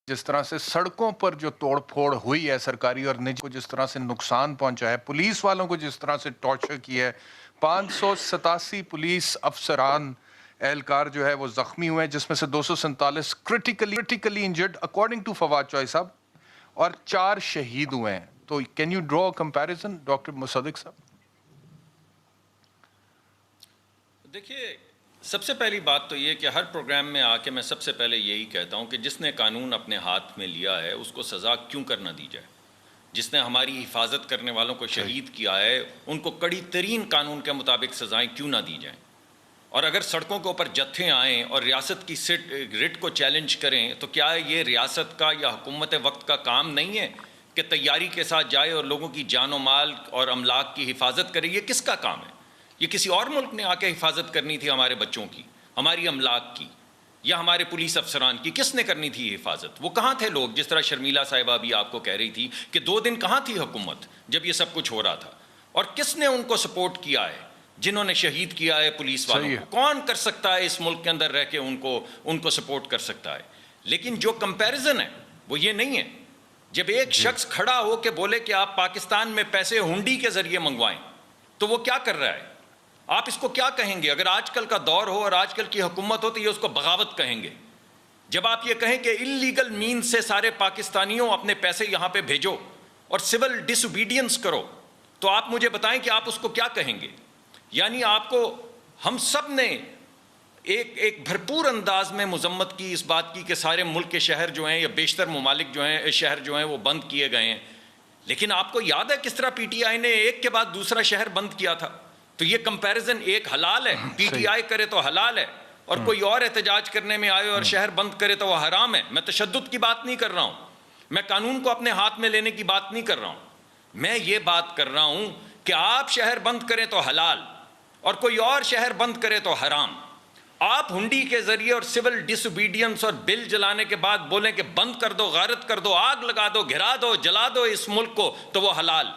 जिस तरह से सड़कों पर जो तोड़ फोड़ हुई है सरकारी और निजी को जिस तरह से नुकसान पहुंचा है, पुलिस वालों को जिस तरह से टॉर्चर किया है, 587 पुलिस अफसरान एहलकार जो है वो जख्मी हुए हैं, जिसमें से 247 critically injured according to Fawad Chaudhry साहब, और 4 शहीद हुए हैं। तो can you draw comparison doctor Musaddiq साहब? देखिए, सबसे पहली बात तो ये कि हर प्रोग्राम में आके मैं सबसे पहले यही कहता हूँ कि जिसने कानून अपने हाथ में लिया है उसको सज़ा क्यों करना दी जाए। जिसने हमारी हिफाजत करने वालों को शहीद किया है उनको कड़ी तरीन कानून के मुताबिक सज़ाएं क्यों ना दी जाएं। और अगर सड़कों के ऊपर जत्थे आएँ और रियासत की रिट को चैलेंज करें तो क्या ये रियासत का या हुकूमत वक्त का काम नहीं है कि तैयारी के साथ जाए और लोगों की जान माल और अमलाक की हिफाजत करे? ये किसका काम है? ये किसी और मुल्क ने आके हिफाजत करनी थी हमारे बच्चों की, हमारी अमलाक की, या हमारे पुलिस अफसरान की? किसने करनी थी हिफाजत? वो कहाँ थे लोग? जिस तरह शर्मिला साहिबा भी आपको कह रही थी कि 2 दिन कहाँ थी हुकूमत जब ये सब कुछ हो रहा था? और किसने उनको सपोर्ट किया है जिन्होंने शहीद किया है पुलिस वालों को? कौन कर सकता है इस मुल्क के अंदर रह के उनको सपोर्ट कर सकता है? लेकिन जो कंपैरिजन है वो ये नहीं है। जब एक शख्स खड़ा हो के बोले कि आप पाकिस्तान में पैसे हुंडी के जरिए मंगवाएं, तो वो क्या कर रहा है? आप इसको क्या कहेंगे? अगर आजकल का दौर हो और आजकल की हुकूमत हो तो ये उसको बगावत कहेंगे। जब आप ये कहें कि इल्लीगल मीन से सारे पाकिस्तानियों अपने पैसे यहाँ पे भेजो और सिविल डिसोबीडियंस करो, तो आप मुझे बताएं कि आप उसको क्या कहेंगे? यानी आपको हम सब ने एक भरपूर अंदाज में मजम्मत की इस बात की कि सारे मुल्क के शहर जो हैं या बेशतर ममालिक जो हैं, शहर जो हैं वो बंद किए गए हैं। लेकिन आपको याद है किस तरह PTI ने एक के बाद दूसरा शहर बंद किया था? तो ये कंपैरिजन एक हलाल है, PTI करे तो हलाल है, और कोई और एहतजाज करने में आए और शहर बंद करे तो वह हराम है। मैं तशद्दुद की बात नहीं कर रहा हूँ, मैं कानून को अपने हाथ में लेने की बात नहीं कर रहा हूँ। मैं ये बात कर रहा हूँ कि आप शहर बंद करें तो हलाल और कोई और शहर बंद करे तो हराम। आप हुंडी के जरिए और सिविल डिसोबीडियंस और बिल जलाने के बाद बोलें कि बंद कर दो, गारत कर दो, आग लगा दो, घिरा दो, जला दो इस मुल्क को, तो वो हलाल।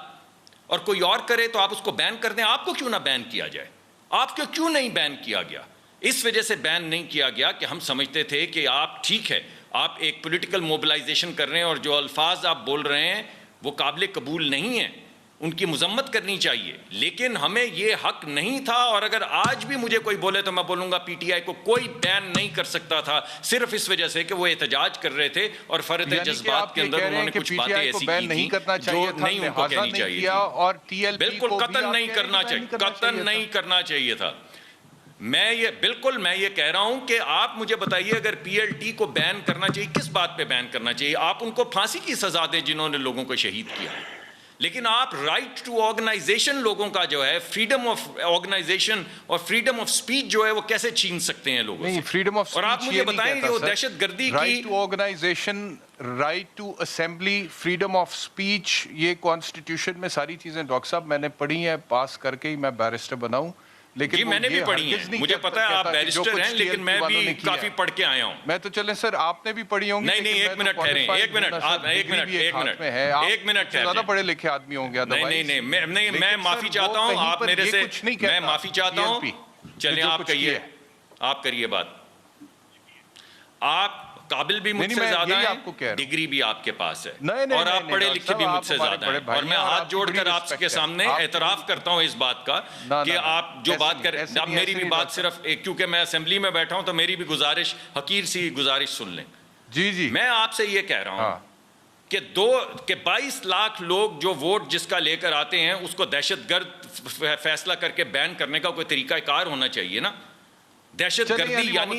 और कोई और करे तो आप उसको बैन कर दें। आपको क्यों ना बैन किया जाए? आपको क्यों नहीं बैन किया गया? इस वजह से बैन नहीं किया गया कि हम समझते थे कि आप ठीक है, आप एक पॉलिटिकल मोबिलाइजेशन कर रहे हैं और जो अल्फाज आप बोल रहे हैं वो काबिल कबूल नहीं है, उनकी मजम्मत करनी चाहिए, लेकिन हमें ये हक नहीं था। और अगर आज भी मुझे कोई बोले तो मैं बोलूँगा PTI को कोई बैन नहीं कर सकता था, सिर्फ इस वजह से कि वो एहतजाज कर रहे थे और फर्द जज्बात के अंदर उन्होंने कुछ बातें ऐसी की थी जो नहीं उनको कहनी चाहिए थी। बिल्कुल कतल नहीं करना चाहिए, कतल नहीं करना चाहिए था। मैं ये कह रहा हूं कि आप मुझे बताइए, अगर PLT को बैन करना चाहिए, किस बात पे बैन करना चाहिए? आप उनको फांसी की सजा दें जिन्होंने लोगों को शहीद किया, लेकिन आप राइट टू ऑर्गेनाइजेशन लोगों का जो है, फ्रीडम ऑफ ऑर्गेनाइजेशन और फ्रीडम ऑफ स्पीच जो है वो कैसे छीन सकते हैं लोगों से? फ्रीडम ऑफ और आप मुझे बताएंगे वो दहशतगर्दी की right to organization, right to assembly, freedom of speech, ये कॉन्स्टिट्यूशन में सारी चीजें डॉक्टर साहब मैंने पढ़ी हैं, पास करके ही मैं बैरिस्टर बना हूं। लेकिन मैंने भी पढ़ी है, मुझे पता है आप बैरिस्टर हैं, लेकिन मैं भी काफी पढ़ के आया हूं। मैं तो चले सर, आपने भी पढ़ी होंगी। नहीं, एक मिनट ठहरें, एक मिनट ज्यादा पढ़े लिखे आदमी होंगे। नहीं, मैं माफी चाहता हूं, आप मेरे से, मैं माफी चाहता हूं। चलिए आप कहिए, आप करिए बात। आप काबिल भी मुझसे ज्यादा हैं, डिग्री भी आपके पास है, और आप पढ़े लिखे भी मुझसे ज्यादा हैं, और मैं हाथ जोड़कर आपके सामने एतराफ करता हूं इस बात का कि आप जो बात कर, आप मेरी भी बात सिर्फ क्योंकि मैं असेंबली में बैठा हूं तो मेरी भी गुजारिश, हकीर सी गुजारिश सुन लें। जी, मैं आपसे ये कह रहा हूं कि 22 लाख लोग जो वोट जिसका लेकर आते हैं उसको दहशतगर्द फैसला करके बैन करने का कोई तरीकाकार होना चाहिए ना। दहशतगर्दी यानी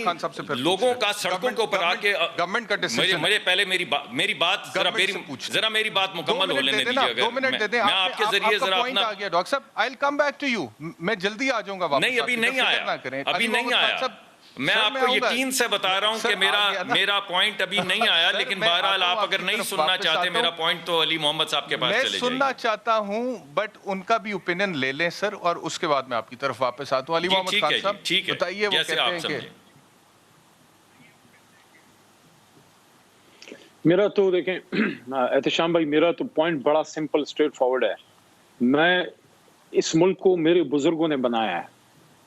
लोगों का सड़कों के ऊपर आके, गवर्नमेंट का डिसीजन। मुझे पहले मेरी बात जरा मेरी बात मुकम्मल हो लेने दीजिए। अगर 2 मिनट दे दें, मैं आपके जरिए जरा अपना, डॉक्टर साहब I will come back to you, मैं जल्दी आ जाऊंगा वापस। नहीं, अभी नहीं आया, मैं आपको यकीन से बता रहा हूं कि मेरा पॉइंट अभी नहीं आया, लेकिन बहरहाल आप अगर नहीं सुनना चाहते मेरा पॉइंट तो अली मोहम्मद साहब के पास चले जाइए। मैं सुनना चाहता हूं, बट उनका भी ओपिनियन ले लें सर, और उसके बाद मैं आपकी तरफ वापस आता हूं। अली मोहम्मद खान साहब बताइए, वो कहते हैं कि मेरा तो देखें एहतशाम भाई, मेरा तो पॉइंट बड़ा सिंपल स्ट्रेट फॉरवर्ड है। मैं इस मुल्क को मेरे बुजुर्गों ने बनाया है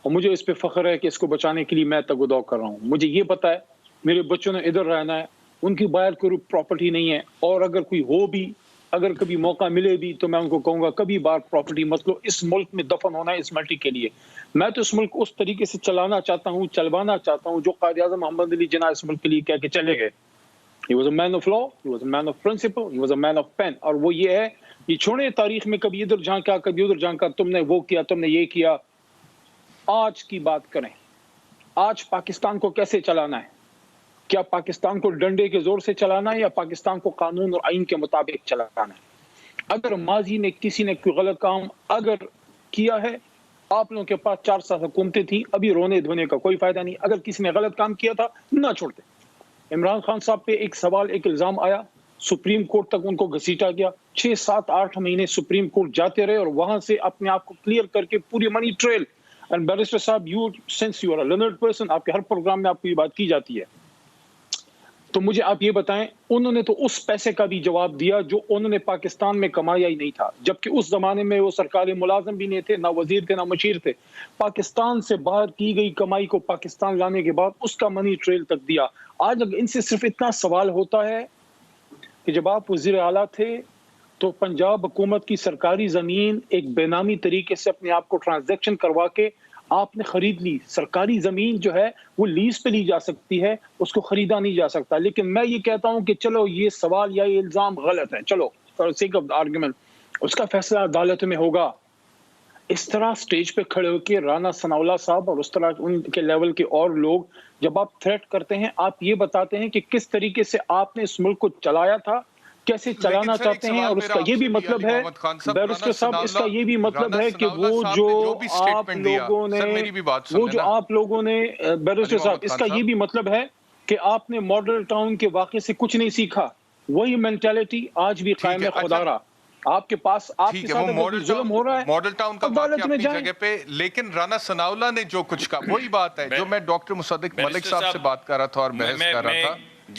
और मुझे इस पे फख्र है कि इसको बचाने के लिए मैं तगुदौ कर रहा हूँ। मुझे ये पता है मेरे बच्चों ने इधर रहना है, उनकी बात कोई प्रॉपर्टी नहीं है, और अगर कोई हो भी, अगर कभी मौका मिले भी, तो मैं उनको कहूंगा कभी बार प्रॉपर्टी मत लो। इस मुल्क में दफन होना है इस मल्टी के लिए। मैं तो इस मुल्क को उस तरीके से चलाना चाहता हूँ, चलवाना चाहता हूँ जो कायद आज़म मोहम्मद अली जिन्ना इस मुल्क के लिए कह के चले गए। He was a man of law, he was a man of principle, he was a man of pen। और वो ये है, ये छोड़े तारीख में कभी इधर झांका कभी उधर झांका, तुमने वो किया, तुमने ये किया। आज की बात करें, आज पाकिस्तान को कैसे चलाना है? क्या पाकिस्तान को डंडे के जोर से चलाना है या पाकिस्तान को कानून और आइन के मुताबिक चलाना है? अगर माजी में किसी ने कोई गलत काम अगर किया है, आप लोगों के पास 4 साल हुकूमतें थी, अभी रोने धोने का कोई फायदा नहीं। अगर किसी ने गलत काम किया था ना छोड़ते। इमरान खान साहब पे एक सवाल, एक इल्जाम आया, सुप्रीम कोर्ट तक उनको घसीटा गया, 6, 7, 8 महीने सुप्रीम कोर्ट जाते रहे और वहां से अपने आप को क्लियर करके पूरी मनी ट्रेल। एंड बैरिस्टर साहब, you since you are a learned person, आपके हर प्रोग्राम में आपको ये बात की जाती है, तो मुझे आप ये बताएं, उन्होंने तो उस पैसे का भी जवाब दिया जो उन्होंने पाकिस्तान में कमाया ही नहीं था, जबकि उस जमाने में वो सरकारी मुलाजिम भी नहीं थे, ना वजीर थे, ना मशीर थे। पाकिस्तान से बाहर की गई कमाई को पाकिस्तान लाने के बाद उसका मनी ट्रेल तक दिया। आज अगर इनसे सिर्फ इतना सवाल होता है कि जब आप वजीर आला थे तो पंजाब हुकूमत की सरकारी जमीन एक बेनामी तरीके से अपने आप को ट्रांजैक्शन करवा के आपने खरीद ली। सरकारी जमीन जो है वो लीज पे ली जा सकती है, उसको खरीदा नहीं जा सकता। लेकिन मैं ये कहता हूं कि चलो ये सवाल या ये इल्जाम गलत है, चलो for sake of the argument, उसका फैसला अदालत में होगा। इस तरह स्टेज पे खड़े होकर राना सनाउल्लाह साहब और उस तरह उनके लेवल के और लोग जब आप थ्रेट करते हैं, आप ये बताते हैं कि किस तरीके से आपने इस मुल्क को चलाया था, कैसे चलाना चाहते हैं, और उसका ये भी मतलब है बैरिस्टर साहब, इसका ये भी मतलब है कि वो जो आप लोगों ने बैरिस्टर साहब, इसका ये भी मतलब है कि आपने मॉडल टाउन के वाक़े से कुछ नहीं सीखा। वही मेंटालिटी आज भी कायम है। खुदारा आपके पास आपके साथ जुल्म हो रहा है, मॉडल टाउन का वाक़या अपनी जगह पे, लेकिन राना सनाउल्लाह ने जो कुछ कहा वही बात है जो मैं डॉक्टर मुसद्दिक मलिक साहब से बात कर रहा था और बहस कर रहा था।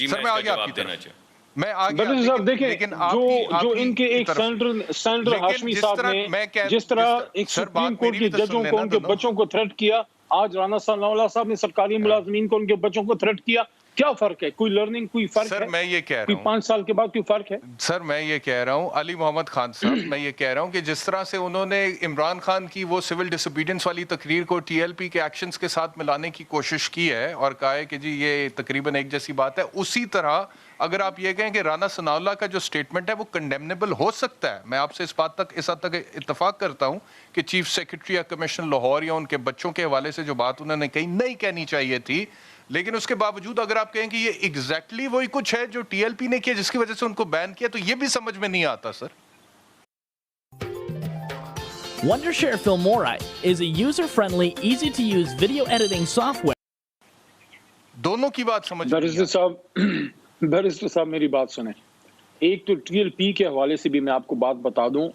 सर मैं आगे आपकी तरफ मैं आ गया, लेकिन जो इनके एक सेंटर हाशमी साहब ने जिस तरह एक सुप्रीम कोर्ट के जजों को उनके बच्चों को थ्रेट किया, आज राना सनाउल्लाह साहब ने सरकारी मुलाजमीन को उनके बच्चों को थ्रेट किया। क्या फर्क है? कोई लर्निंग, कोई फर्क है? मैं ये कह रहा हूं 5 साल के बाद कोई फर्क है? सर मैं ये कह रहा हूं अली मोहम्मद खान साहब, मैं ये कह रहा हूं कि जिस तरह से उन्होंने इमरान खान की वो सिविल डिसोबीडियंस वाली तकरीर को टीएलपी के एक्शंस के साथ मिलाने की कोशिश की है और कहा है कि जी ये तकरीबन एक जैसी बात है, उसी तरह अगर आप ये कहें कि राना सनाउल्लाह का जो स्टेटमेंट है वो कंडेमनेबल हो सकता है, मैं आपसे इस हद तक इत्तेफाक करता हूं कि चीफ सेक्रेटरी या कमिश्नर लाहौर या उनके बच्चों के हवाले से जो बात उन्होंने कही नहीं कहनी चाहिए थी, लेकिन उसके बावजूद अगर आप कहें कि ये एग्जैक्टली वही कुछ है जो टीएलपी ने किया जिसकी वजह से उनको बैन किया, तो ये भी समझ में नहीं आता sir. Wondershare Filmora is a user-friendly, easy-to-use video editing software. दोनों की बात समझ बैरिस्टर साहब मेरी बात सुने। एक तो टीएलपी के हवाले से भी मैं आपको बात बता दूं,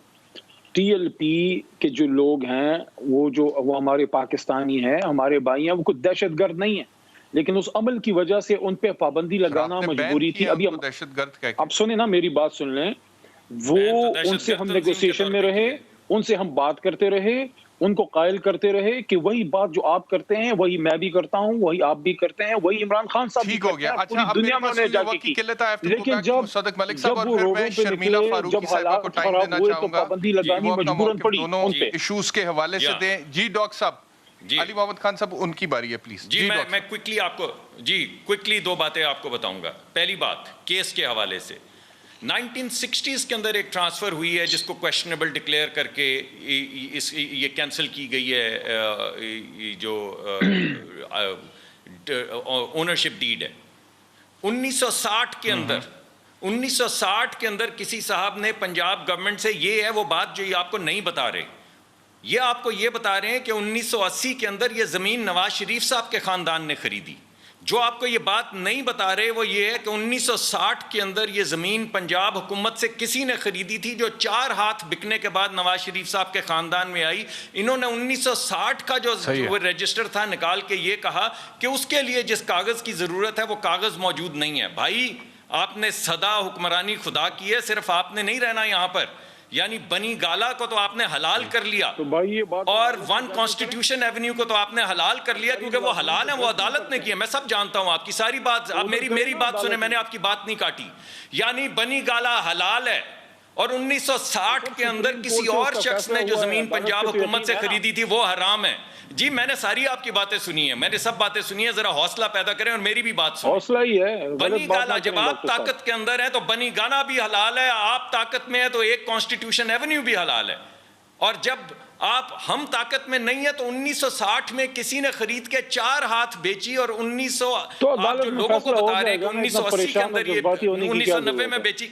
टीएलपी के जो लोग हैं वो हमारे पाकिस्तानी हैं, हमारे भाई हैं, वो कोई दहशतगर्द नहीं है, लेकिन उस अमल की वजह से उन पे पाबंदी लगाना मजबूरी थी। अभी हम दहशतगर्द आप सुने ना, मेरी बात सुन लें। वो उनसे हम नेगोशिएशन में रहे, उनसे हम बात करते रहे, उनको कायल करते रहे कि वही बात जो आप करते हैं वही मैं भी करता हूं, वही आप भी करते हैं, वही इमरान खान साहब भी करते हैं। अच्छा, दुनिया में उन्हें जाके की। लेकिन जब वो रोडों पे निकले, जब हालात खराब हुए तो पाबंदी लगानी मजबूरन पड़ी उन पे। इश्यूज के हवाले से दें जी डॉक्टर साहब। अली मोहम्मद खान साहब उनकी बारी है प्लीज। जी मैं क्विकली 2 बातें आपको बताऊंगा। पहली बात केस के हवाले से 1960s के अंदर एक ट्रांसफ़र हुई है जिसको क्वेश्चनेबल डिक्लेयर करके ये कैंसिल की गई है, जो ओनरशिप डीड है 1960 के अंदर किसी साहब ने पंजाब गवर्नमेंट से, ये है वो बात जो ये आपको नहीं बता रहे, ये आपको ये बता रहे हैं कि 1980 के अंदर ये ज़मीन नवाज शरीफ साहब के ख़ानदान ने ख़रीदी। जो आपको ये बात नहीं बता रहे वो ये है कि 1960 के अंदर ये ज़मीन पंजाब हुकूमत से किसी ने ख़रीदी थी, जो 4 हाथ बिकने के बाद नवाज शरीफ साहब के ख़ानदान में आई। इन्होंने 1960 का जो रजिस्टर था निकाल के ये कहा कि उसके लिए जिस कागज़ की ज़रूरत है वो कागज़ मौजूद नहीं है। भाई आपने सदा हुक्मरानी खुदा की है, सिर्फ आपने नहीं रहना यहाँ पर। یعنی بنی گالا کو تو آپ نے حلال کر لیا تو بھائی یہ بات اور ون کانسٹیٹیوشن ایونیو کو تو آپ نے حلال کر لیا کیونکہ وہ حلال ہے, وہ عدالت نے کیا. میں سب جانتا ہوں آپ کی ساری بات, آپ میری بات سنیں, میں نے آپ کی بات نہیں کاٹی. یعنی بنی گالا حلال ہے اور 1960 کے اندر کسی اور شخص نے جو زمین پنجاب حکومت سے خریدی تھی وہ حرام ہے. جی میں نے ساری آپ کی باتیں سنی ہیں, میں نے سب باتیں سنی ہیں, ذرا حوصلہ پیدا کریں اور میری بھی بات سنیں. حوصلہ ہی ہے. بنی گالا, جب آپ طاقت کے اندر ہیں تو بنی گالا بھی حلال ہے, آپ طاقت میں ہیں تو ایک کانسٹیٹیوشن ایونیو بھی حلال ہے. اور جب ہم طاقت میں نہیں ہے تو 1960 میں کسی نے خرید کے 4 ہاتھ بیچی اور 1900 آپ جو لوگوں کو بتا رہے ہیں کہ 1980 کے اندر یہ 1990 میں بیچی.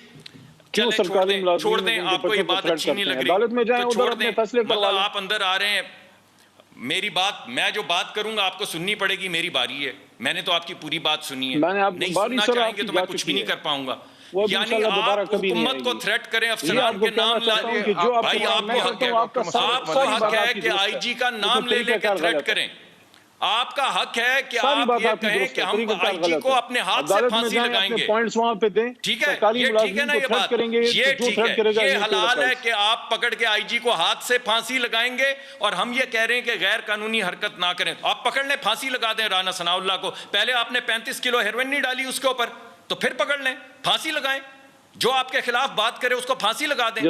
چلیں چھوڑ دیں, آپ کو یہ بات اچھی نہیں لگ رہی تو چھوڑ دیں. مطلب آپ اندر آ رہے ہیں, میری بات, میں جو بات کروں گا آپ کو سننی پڑے گی, میری باری ہے, میں نے تو آپ کی پوری بات سنی ہے, نہیں سننا چاہیں گے تو میں کچھ بھی نہیں کر پاؤں گا. یعنی آپ حکومت کو تھریٹ کریں, افسران کے نام لائیں, بھائی آپ کو حق ہے کہ آئی جی کا نام لے لے کے تھریٹ کریں, آپ کا حق ہے کہ آپ یہ کہیں کہ ہم آئی جی کو اپنے ہاتھ سے پھانسی لگائیں گے. ٹھیک ہے, یہ ٹھیک ہے نا, یہ بات یہ ٹھیک ہے, یہ حلال ہے کہ آپ پکڑ کے آئی جی کو ہاتھ سے پھانسی لگائیں گے اور ہم یہ کہہ رہے ہیں کہ غیر قانونی حرکت نہ کریں. آپ پکڑ لیں, پھانسی لگا دیں رانا ثناء اللہ کو. پہلے آپ نے 35 کلو ہیروئن نہیں ڈالی اس کے اوپر, تو پھر پکڑ لیں, پھانسی لگائیں. جو آپ کے خلاف بات کرے اس کو پھانسی لگا دیں.